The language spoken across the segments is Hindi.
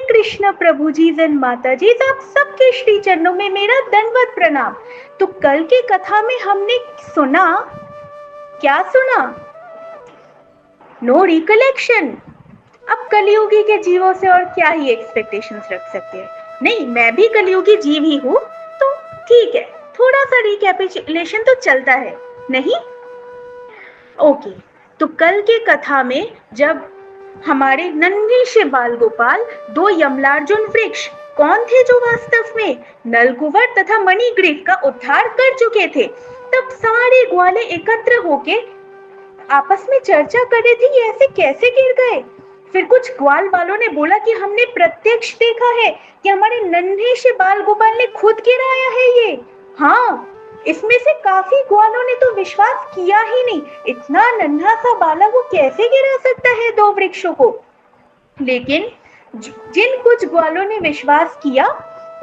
कृष्ण प्रभु जी जन माता जी, आप सबके श्री चरणों में मेरा दंडवत प्रणाम। तो कल की कथा में हमने सुना, क्या सुना? No recollection. अब कलयुगी के जीवों से और क्या ही एक्सपेक्टेशंस रख सकते हैं। नहीं, मैं भी कलयुगी जीव ही हूँ, तो ठीक है, थोड़ा सा रिकैपिचुलेशन तो चलता है, नहीं? ओके, तो कल की कथा में जब हमारे नन्हे से बाल गोपाल दो यमलार्जुन वृक्ष, कौन थे जो वास्तव में नलकुवर तथा मणिग्रीव का उद्धार कर चुके थे, तब सारे ग्वाले एकत्र होके आपस में चर्चा कर रहे थे, ये ऐसे कैसे गिर गए। फिर कुछ ग्वाल वालों ने बोला कि हमने प्रत्यक्ष देखा है कि हमारे नन्हे से बाल गोपाल ने खुद गिराया है ये। हाँ, इसमें से काफी ग्वालों ने तो विश्वास किया ही नहीं, इतना नन्हा सा बालक वो कैसे गिरा सकता है दो वृक्षों को। लेकिन जिन कुछ ग्वालों ने विश्वास किया,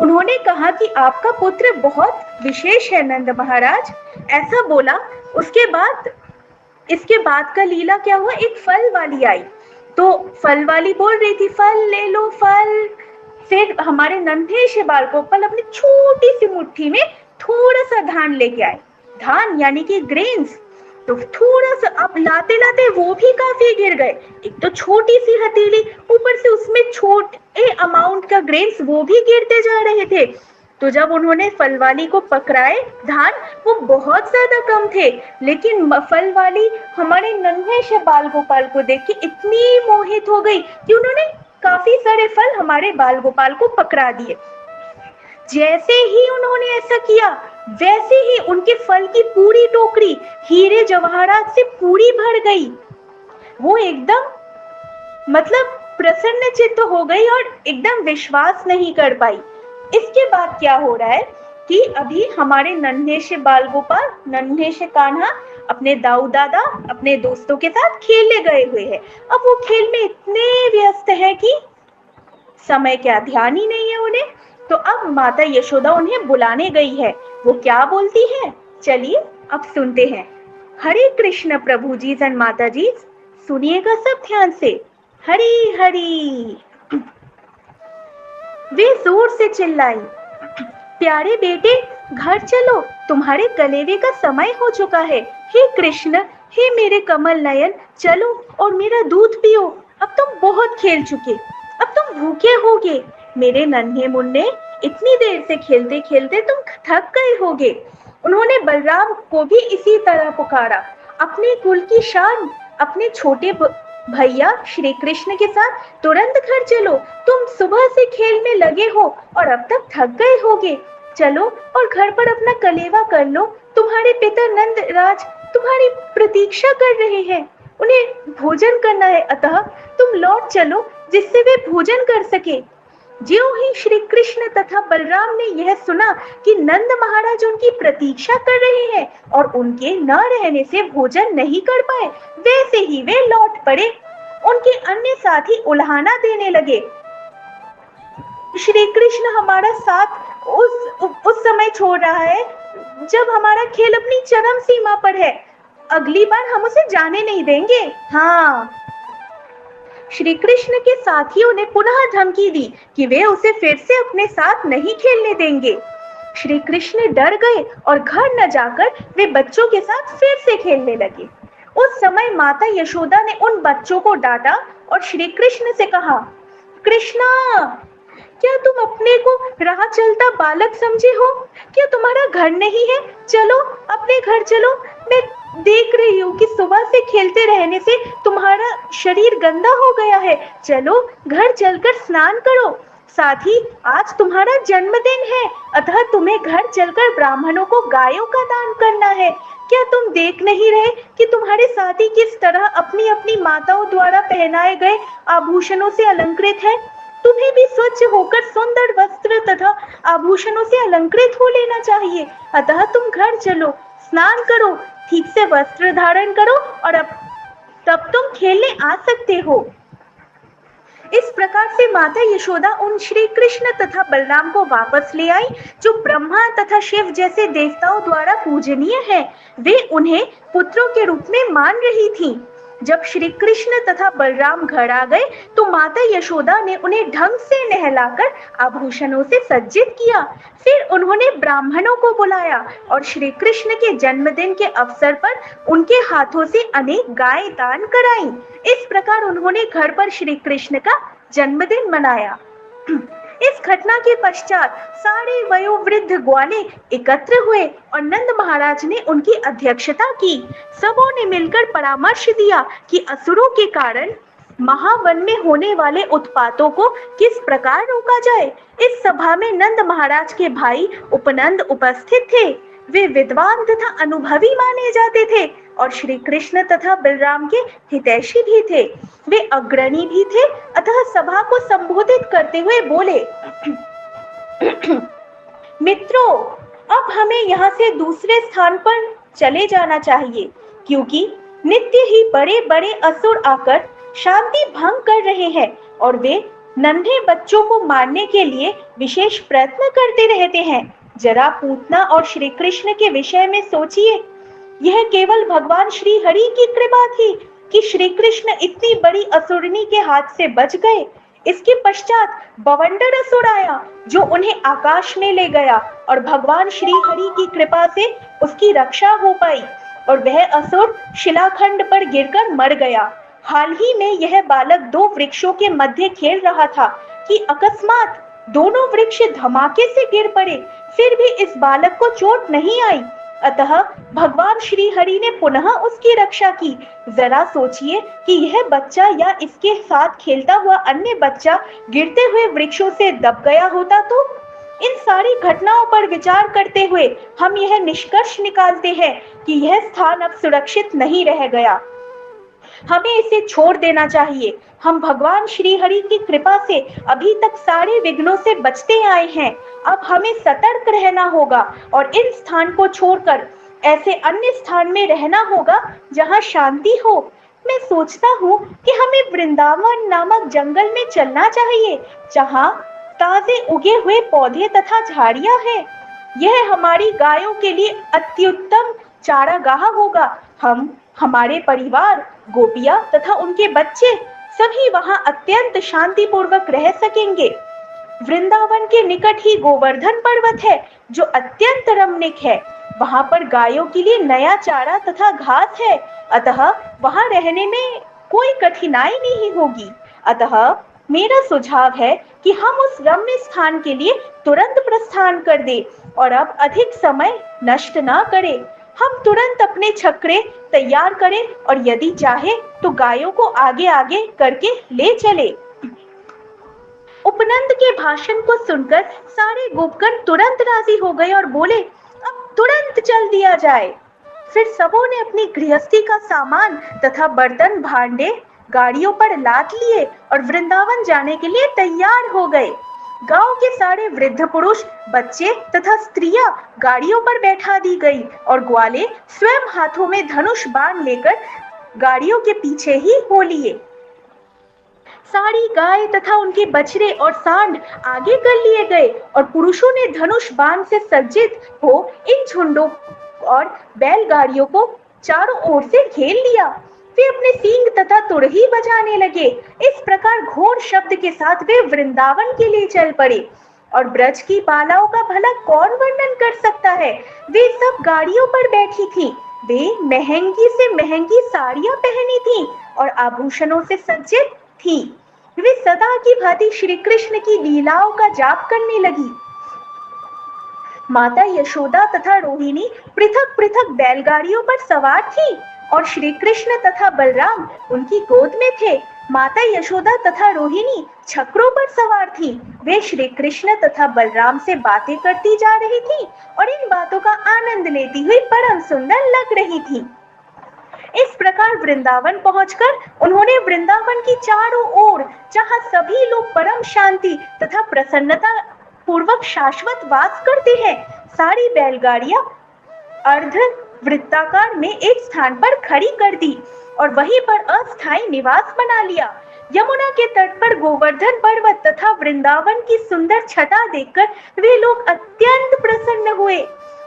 उन्होंने कहा कि आपका पुत्र बहुत विशेष है नंद महाराज, ऐसा बोला। उसके बाद इसके बाद का लीला क्या हुआ, एक फल वाली आई, तो फल वाली बोल रही थी, फल ले लो फल। फिर हमारे नन्हे से बाल गोपाल अपनी छोटी सी मुट्ठी में थोड़ा सा धान लेके आए, धान यानी कि ग्रेन्स। तो थोड़ा सा अब लाते लाते वो भी काफी गिर गए। एक तो छोटी सी हथेली, ऊपर से उसमें छोटे अमाउंट का ग्रेन्स, वो भी गिरते जा रहे थे। तो जब उन्होंने फल वाली को पकड़ाए धान, वो बहुत ज्यादा कम थे, लेकिन फल वाली हमारे नन्हे से बाल गोपाल को देख के इतनी मोहित हो गई कि उन्होंने काफी सारे फल हमारे बाल गोपाल को पकड़ा दिए। जैसे ही उन्होंने ऐसा किया, वैसे ही उनके फल की पूरी टोकरी हीरे जवाहरात से पूरी भर गई। वो एकदम मतलब प्रसन्न चित्त हो गई और एकदम विश्वास नहीं कर पाई। इसके बाद क्या हो रहा है कि अभी हमारे नन्हे से बाल गोपाल, नन्हे से कान्हा अपने दाऊ दादा, अपने दोस्तों के साथ खेलने गए हुए हैं। अब वो खेल में इतने व्यस्त है कि समय क्या ध्यान ही नहीं है उन्हें। तो अब माता यशोदा उन्हें बुलाने गई है। वो क्या बोलती है, चलिए अब सुनते हैं। हरे कृष्ण प्रभु जी जन माता जी, सुनिएगा सब ध्यान से। हरी हरी। वे जोर से चिल्लाई, प्यारे बेटे घर चलो, तुम्हारे कलेवे का समय हो चुका है। हे कृष्ण, हे मेरे कमल नयन, चलो और मेरा दूध पियो। अब तुम बहुत खेल चुके, अब तुम भूखे होगे। मेरे नन्हे मुन्ने, इतनी देर से खेलते खेलते तुम थक गए होगे। उन्होंने बलराम को भी इसी तरह पुकारा। अपने कुल की शान, अपने छोटे भैया श्री कृष्ण के साथ तुरंत घर चलो, तुम सुबह से खेल में लगे हो और अब तक थक गए होगे। चलो और घर पर अपना कलेवा कर लो, तुम्हारे पिता नंद राज तुम्हारी प्रतीक्षा कर रहे हैं, उन्हें भोजन करना है, अतः तुम लौट चलो जिससे वे भोजन कर सके। ज्यों ही श्री कृष्ण तथा बलराम ने यह सुना कि नंद महाराज उनकी प्रतीक्षा कर रहे हैं और उनके न रहने से भोजन नहीं कर पाए, वैसे ही वे लौट पड़े। उनके अन्य साथी उल्हाना देने लगे, श्री कृष्ण हमारा साथ उस समय छोड़ रहा है जब हमारा खेल अपनी चरम सीमा पर है, अगली बार हम उसे जाने नहीं देंगे। हाँ, श्री कृष्ण के साथियों ने पुनः धमकी दी कि वे उसे फिर से अपने साथ नहीं खेलने देंगे। श्री कृष्ण डर गए और घर न जाकर वे बच्चों के साथ फिर से खेलने लगे। उस समय माता यशोदा ने उन बच्चों को डांटा और श्री कृष्ण से कहा, कृष्णा, क्या तुम अपने को राह चलता बालक समझे हो? क्या तुम्हारा घर नहीं है? चलो अपने घर चलो। मैं देख रही हूँ कि सुबह से खेलते रहने से तुम्हारा शरीर गंदा हो गया है। चलो घर चलकर स्नान करो। साथ ही आज तुम्हारा जन्मदिन है, अतः तुम्हें घर चलकर ब्राह्मणों को गायों का दान करना है। क्या तुम देख नहीं रहे कि तुम्हारे साथी किस तरह अपनी अपनी माताओं द्वारा पहनाए गए आभूषणों से अलंकृत है? तुम्हें भी स्वच्छ होकर सुंदर वस्त्र तथा आभूषणों से अलंकृत हो लेना चाहिए। अतः तुम घर चलो, स्नान करो, ठीक से वस्त्र धारण करो और अब तब तुम खेलने आ सकते हो। इस प्रकार से माता यशोदा उन श्री कृष्ण तथा बलराम को वापस ले आई, जो ब्रह्मा तथा शिव जैसे देवताओं द्वारा पूजनीय है। वे उन्हें पुत्रों के रूप में मान रही थीं। जब श्री कृष्ण तथा बलराम घर आ गए तो माता यशोदा ने उन्हें ढंग से नहलाकर आभूषणों से सज्जित किया। फिर उन्होंने ब्राह्मणों को बुलाया और श्री कृष्ण के जन्मदिन के अवसर पर उनके हाथों से अनेक गायें दान कराईं। इस प्रकार उन्होंने घर पर श्री कृष्ण का जन्मदिन मनाया। इस घटना के पश्चात सारे वयोवृद्ध ग्वाले एकत्र हुए और नंद महाराज ने उनकी अध्यक्षता की। सबों ने मिलकर परामर्श दिया कि असुरों के कारण महावन में होने वाले उत्पातों को किस प्रकार रोका जाए। इस सभा में नंद महाराज के भाई उपनंद उपस्थित थे। वे विद्वान तथा अनुभवी माने जाते थे और श्री कृष्ण तथा बलराम के हितैषी भी थे। वे अग्रणी भी थे, अतः सभा को संबोधित करते हुए बोले, मित्रों, अब हमें यहाँ से दूसरे स्थान पर चले जाना चाहिए, क्योंकि नित्य ही बड़े बड़े असुर आकर शांति भंग कर रहे हैं और वे नन्हे बच्चों को मारने के लिए विशेष प्रयत्न करते रहते हैं। जरा पूतना और श्री कृष्ण के विषय में सोचिए। यह केवल भगवान श्री हरि की कृपा थी कि श्री कृष्ण इतनी बड़ी असुरनी के हाथ से बच गए। इसके पश्चात बवंडर असुर आया जो उन्हें आकाश में ले गया और भगवान श्री हरि की कृपा से उसकी रक्षा हो पाई और वह असुर शिलाखंड पर गिरकर मर गया। हाल ही में यह बालक दो वृक्षों के मध्य खेल रहा था कि अकस्मात दोनों वृक्ष धमाके से गिर पड़े। फिर भी इस बालक को चोट नहीं आई, अतः भगवान श्री हरि ने पुनः उसकी रक्षा की। जरा सोचिए कि यह बच्चा या इसके साथ खेलता हुआ अन्य बच्चा गिरते हुए वृक्षों से दब गया होता तो। इन सारी घटनाओं पर विचार करते हुए हम यह निष्कर्ष निकालते हैं कि यह स्थान अब सुरक्षित नहीं रह गया। हमें इसे छोड़ देना चाहिए। हम भगवान श्री हरि की कृपा से अभी तक सारे विघ्नों से बचते आए हैं। अब हमें सतर्क रहना होगा और इन स्थान को छोड़कर ऐसे अन्य स्थान में रहना होगा जहां शांति हो। मैं सोचता हूँ कि हमें वृंदावन नामक जंगल में चलना चाहिए, जहां ताजे उगे हुए पौधे तथा झाड़ियां हैं। यह हमारी गायों के लिए अत्युत्तम चारागाह होगा। हम, हमारे परिवार, गोपियां तथा उनके बच्चे सभी वहां अत्यंत शांतिपूर्वक रह सकेंगे। वृंदावन के निकट ही गोवर्धन पर्वत है जो अत्यंत रमणीक है। वहां पर गायों के लिए नया चारा तथा घास है, अतः वहां रहने में कोई कठिनाई नहीं होगी। अतः मेरा सुझाव है कि हम उस रम्य स्थान के लिए तुरंत प्रस्थान कर दें और अब अधिक समय नष्ट ना करें। हम तुरंत अपने छकड़े तैयार करें और यदि चाहे तो गायों को आगे आगे करके ले चले। उपनंद के भाषण को सुनकर सारे गोपगण तुरंत राजी हो गए और बोले, अब तुरंत चल दिया जाए। फिर सबों ने अपनी गृहस्थी का सामान तथा बर्तन भांडे गाड़ियों पर लाद लिए और वृंदावन जाने के लिए तैयार हो गए। गांव के सारे वृद्ध पुरुष, बच्चे तथा स्त्रियां गाड़ियों पर बैठा दी गई और ग्वाले स्वयं हाथों में धनुष बाण लेकर गाड़ियों के पीछे ही हो लिए। सारी गाय तथा उनके बछड़े और सांड आगे कर लिए गए और पुरुषों ने धनुष बाण से सज्जित हो इन झुंडों और बैलगाड़ियों को चारों ओर से घेर लिया। वे अपने सींग तथा तुरही बजाने लगे। इस प्रकार घोर शब्द के साथ वे वृंदावन के लिए चल पड़े। और ब्रज की बालाओं का भला कौन वर्णन कर सकता है। वे सब गाड़ियों पर बैठी थीं। वे महंगी से महंगी साड़ियां पहनी थीं और आभूषणों से सज्जित थीं। वे सदा की भांति श्री कृष्ण की लीलाओं का जाप करने लगी। माता यशोदा तथा रोहिणी पृथक पृथक बैलगाड़ियों पर सवार थी और श्री कृष्ण तथा बलराम उनकी गोद में थे। माता यशोदा तथा रोहिणी छकड़ों पर सवार थी। वे श्री कृष्ण तथा बलराम से बातें करती जा रही थी और इन बातों का आनंद लेती हुई परम सुंदर लग रही थी। इस प्रकार वृंदावन पहुंचकर उन्होंने वृंदावन की चारों ओर, जहां सभी लोग परम शांति तथा प्रसन्नता पूर्वक शाश्वत वास करते हैं, सारी बैलगाड़ियां अर्ध वृत्ताकार में एक स्थान पर खड़ी कर दी और वहीं पर अस्थायी निवास बना लिया। यमुना के तट पर गोवर्धन पर्वत तथा वृंदावन की सुंदर छटा देखकर वे लोग अत्यंत प्रसन्न हुए।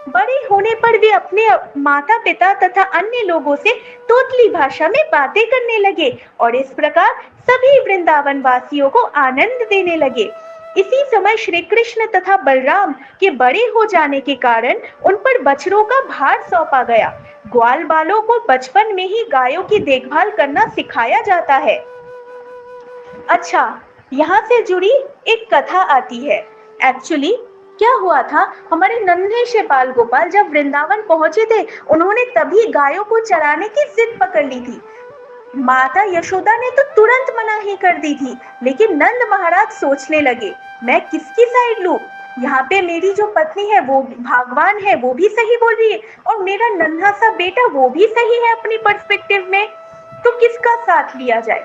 बड़े होने पर वे अपने माता पिता तथा अन्य लोगों से तोतली भाषा में बातें करने लगे और इस प्रकार सभी वृंदावन वासियों को आनंद देने लगे। इसी समय श्री कृष्ण तथा बलराम के बड़े हो जाने के कारण उन पर बछड़ों का भार सौंपा गया। ग्वाल बालों को बचपन में ही गायों की देखभाल करना सिखाया जाता है। अच्छा, यहाँ से जुड़ी एक कथा आती है। एक्चुअली क्या हुआ था, हमारे नन्हे से बाल गोपाल जब वृंदावन पहुंचे थे, उन्होंने तभी गायों को चराने की जिद पकड़ ली थी। माता यशोदा ने तो तुरंत मना ही कर दी थी, लेकिन नंद महाराज सोचने लगे, मैं किसकी साइड लूं? यहाँ पे मेरी जो पत्नी है वो भगवान है, वो भी सही बोल रही है, और मेरा नन्हा सा बेटा वो भी सही है अपनी पर्सपेक्टिव में, तो किसका साथ लिया जाए?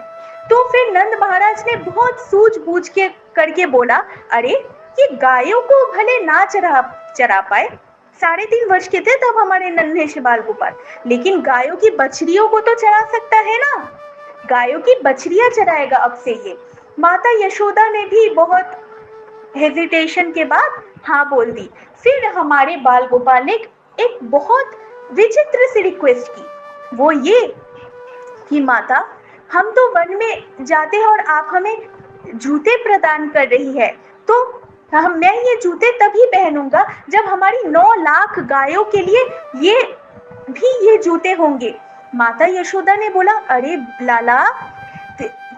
तो फिर नंद महाराज ने बहुत सूझबूझ के करके बोला, अरे ये गायों को भले ना चरा पाए, 3.5 वर्ष के थे तब हमारे नन्हे से बाल गोपाल, लेकिन गायों की बछड़ियों को तो चरा सकता है ना, गायों की बछड़ियां चराएगा अब से ये। माता यशोदा ने भी बहुत हेजिटेशन के बाद हाँ बोल दी। फिर हमारे बाल गोपाल ने एक बहुत विचित्र सी रिक्वेस्ट की, वो ये कि माता हम तो वन में जाते हैं और आप हमें जूते प्रदान कर रही है, तो मैं ये जूते तभी पहनूंगा जब हमारी 9 लाख गायों के लिए ये जूते होंगे। माता यशोदा ने बोला, अरे लाला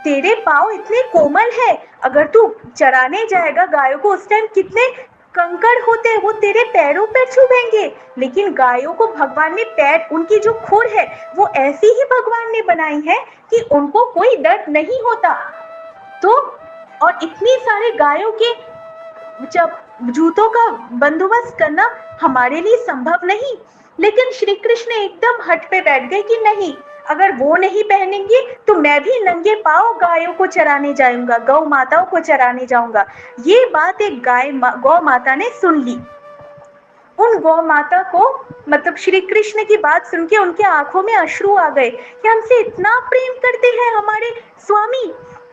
तेरे पाँव इतने कोमल है, अगर तू चराने जाएगा गायों को उस टाइम कितने कंकड़ होते हैं, वो तेरे पैरों पर छुएंगे, लेकिन गायों को भगवान ने पैर, उनकी जो खुर है वो ऐसी ही भगवान ने बनाई है कि उनको कोई दर्द नहीं होता। तो और इतनी सारे गायों के जब जूतों का बंदोबस्त करना हमारे लिए संभव नहीं। लेकिन श्री कृष्ण एकदम हट पे बैठ गए कि नहीं, अगर वो नहीं पहनेंगे तो मैं भी नंगे पांव गायों को चराने जाऊंगा, गौ माताओं को चराने जाऊंगा। ये बात एक गौ माता ने सुन ली। उन गौ माता को मतलब श्री कृष्ण की बात सुन के उनके आंखों में अश्रु आ गए कि हमसे इतना प्रेम करते हैं हमारे स्वामी।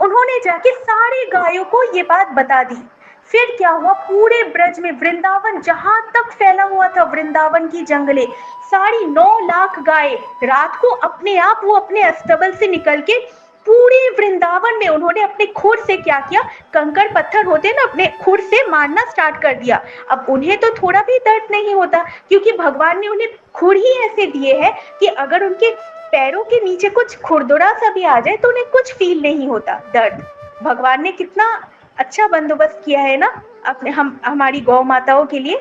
उन्होंने जाके सारे गायों को ये बात बता दी। फिर क्या हुआ, पूरे ब्रज में, वृंदावन जहां तक फैला हुआ था, वृंदावन की जंगले, सारी 9 लाख गाय रात को अपने आप वो अपने अस्तबल से निकल के पूरे वृंदावन में उन्होंने अपने खुर से क्या किया, कंकड़ पत्थर होते हैं ना, अपने खुर से मारना स्टार्ट कर दिया। अब उन्हें तो थोड़ा भी दर्द नहीं होता, क्योंकि भगवान ने उन्हें खुर ही ऐसे दिए हैं कि अगर उनके पैरों के नीचे कुछ खुरदुरा सा भी आ जाए तो उन्हें कुछ फील नहीं होता दर्द। भगवान ने कितना अच्छा बंदोबस्त किया है ना अपने हमारी गौ माताओं के लिए।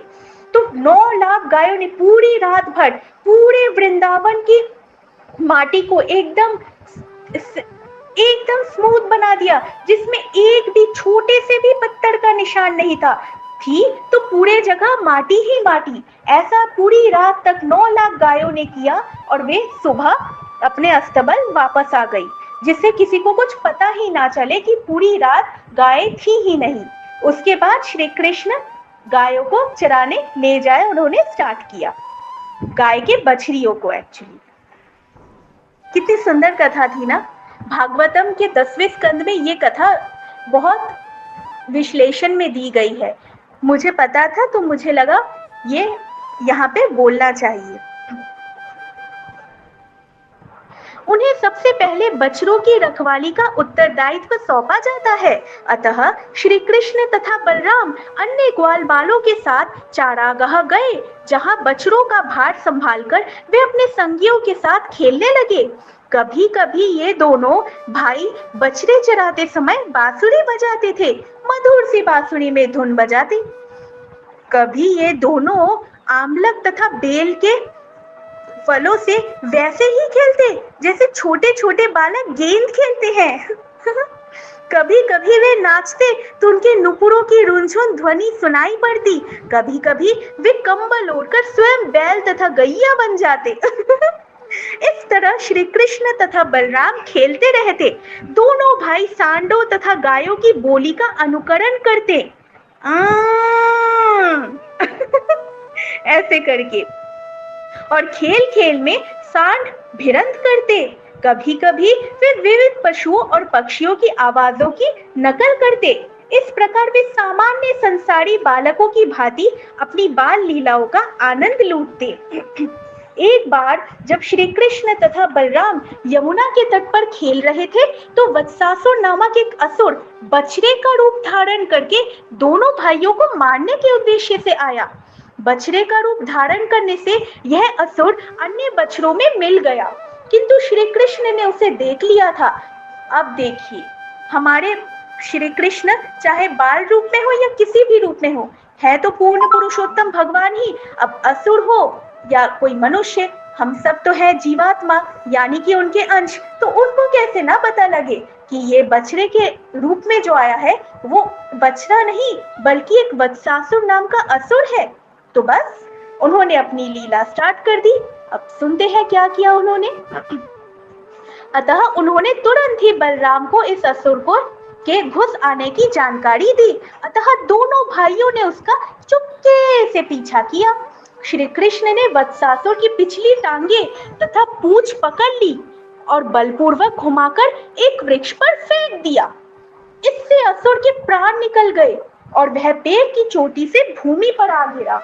तो 9 लाख गायों ने पूरी रात भर पूरे वृंदावन की माटी को एकदम स्मूथ बना दिया, जिसमें एक भी छोटे से भी पत्थर का निशान नहीं था। थी तो पूरे जगह माटी ही माटी। ऐसा पूरी रात तक 9 लाख गायों ने किया और वे सुबह अपने अस्तबल वापस आ गई, जिससे किसी को कुछ पता ही ना चले कि पूरी रात गाय थी ही नहीं। उसके बाद श्री कृष्ण गायों को चराने ले जाए उन्होंने स्टार्ट किया, गाय के बछड़ियों को। एक्चुअली कितनी सुंदर कथा थी ना। भागवतम के 10वें स्कंद में ये कथा बहुत विश्लेषण में दी गई है। मुझे पता था तो मुझे लगा ये यहाँ पे बोलना चाहिए। उन्हें सबसे पहले बछड़ों की रखवाली का उत्तरदायित्व सौंपा जाता है। अतः श्री कृष्ण तथा बलराम अन्य ग्वाल बालों के साथ चारागाह गए, जहां बछड़ों का भार संभालकर वे अपने संगियों के साथ खेलने लगे। कभी कभी ये दोनों भाई बछड़े चराते समय बांसुरी बजाते थे, मधुर सी बांसुरी में धुन बजाते। कभी ये दोनों आमलक तथा बेल के फलों से वैसे ही खेलते जैसे छोटे छोटे बालक गेंद खेलते हैं। कभी कभी वे नाचते तो उनके नुपुरों की रुनझुन ध्वनि सुनाई पड़ती। कभी कभी वे कंबल ओढ़कर स्वयं बैल तथा गैया बन जाते। इस तरह श्री कृष्ण तथा बलराम खेलते रहते। दोनों भाई सांडों तथा गायों की बोली का अनुकरण करते, ऐसे करके, और खेल खेल में सांड भिरंत करते। कभी कभी वे विविध पशुओं और पक्षियों की आवाजों की नकल करते। इस प्रकार वे सामान्य संसारी बालकों की भांति अपनी बाल लीलाओं का आनंद लूटते। एक बार जब श्री कृष्ण तथा बलराम यमुना के तट पर खेल रहे थे तो वत्सासुर नामक एक असुर बछड़े का रूप धारण करके दोनों भाइयों को मारने के उद्देश्य से आया। बछड़े का रूप धारण करने से यह असुर अन्य बछड़ों में मिल गया, किंतु श्री कृष्ण ने उसे देख लिया था। अब देखिए, हमारे श्री कृष्ण चाहे बाल रूप में हो या किसी भी रूप में हो, है तो पूर्ण पुरुषोत्तम भगवान ही। अब असुर हो या कोई मनुष्य, हम सब तो है जीवात्मा, यानी कि उनके अंश, तो उनको कैसे ना पता लगे कि ये बछड़े के रूप में जो आया है वो बछड़ा नहीं बल्कि एक वत्सासुर नाम का असुर है। तो बस उन्होंने अपनी लीला स्टार्ट कर दी। अब सुनते हैं क्या किया उन्होंने। अतः उन्होंने तुरंत ही बलराम को इस असुर को के घुस आने की जानकारी दी। अतः दोनों भाइयों ने उसका चुपके से पीछा किया। श्री कृष्ण ने वत्सासुर की पिछली टांगे तथा पूंछ पकड़ ली और बलपूर्वक घुमाकर एक वृक्ष पर फेंक दिया। इससे असुर के प्राण निकल गए और वह पेड़ की चोटी से भूमि पर आ गिरा।